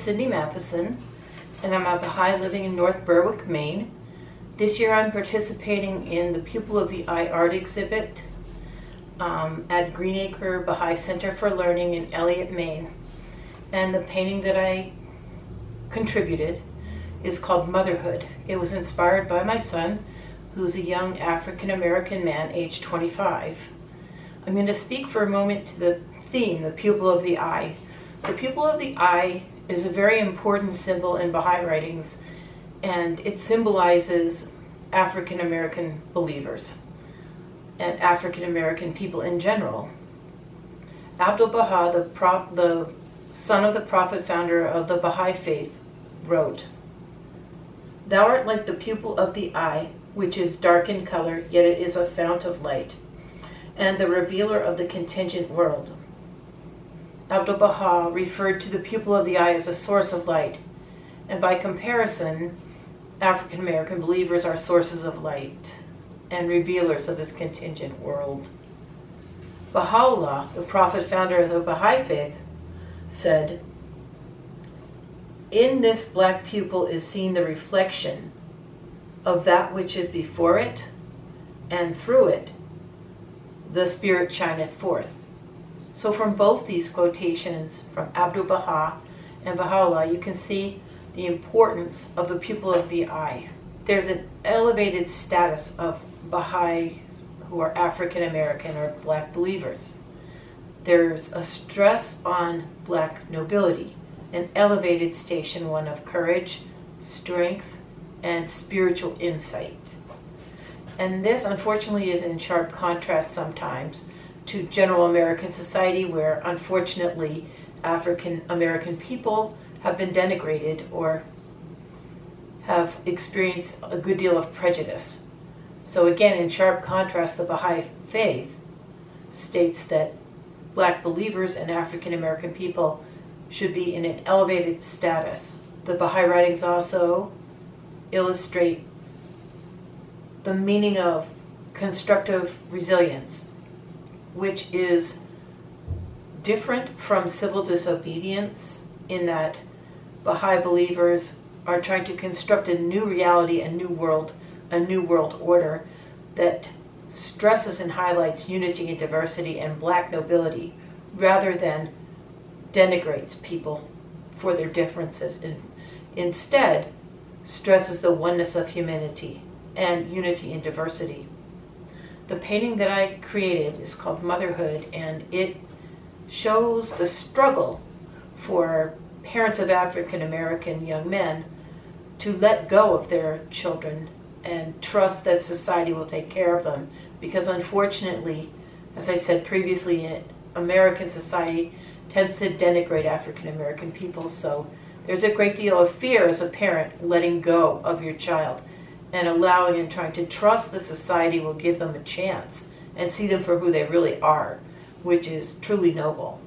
Cindy Mathieson, and I'm a Baha'i living in North Berwick, Maine. This year I'm participating in the Pupil of the Eye art exhibit at Acre Bahá'í Center for Learning in Elliott, Maine. And the painting that I contributed is called Motherhood. It was inspired by my son, who's a young African-American man, age 25. I'm going to speak for a moment to the theme, the pupil of the eye. The pupil of the eye is a very important symbol in Baha'i writings, and it symbolizes African-American believers and African-American people in general. Abdu'l-Baha, the son of the prophet founder of the Baha'i faith, wrote, "Thou art like the pupil of the eye, which is dark in color, yet it is a fount of light, and the revealer of the contingent world." Abdu'l-Baha referred to the pupil of the eye as a source of light, and by comparison, African American believers are sources of light and revealers of this contingent world. Baha'u'llah, the prophet founder of the Baha'i faith, said, "In this black pupil is seen the reflection of that which is before it, and through it the spirit shineth forth." So from both these quotations from Abdu'l-Baha and Baha'u'llah, you can see the importance of the pupil of the eye. There's an elevated status of Baha'is who are African American or black believers. There's a stress on black nobility, an elevated station, one of courage, strength, and spiritual insight. And this, unfortunately, is in sharp contrast sometimes to general American society, where, unfortunately, African American people have been denigrated or have experienced a good deal of prejudice. So again, in sharp contrast, the Baha'i faith states that black believers and African American people should be in an elevated status. The Baha'i writings also illustrate the meaning of constructive resilience, which is different from civil disobedience in that Baha'i believers are trying to construct a new reality, a new world order that stresses and highlights unity and diversity and black nobility rather than denigrates people for their differences, and instead stresses the oneness of humanity and unity and diversity. The painting that I created is called Motherhood, and it shows the struggle for parents of African American young men to let go of their children and trust that society will take care of them, because unfortunately, as I said previously, American society tends to denigrate African American people. So there's a great deal of fear as a parent letting go of your child and allowing and trying to trust that society will give them a chance and see them for who they really are, which is truly noble.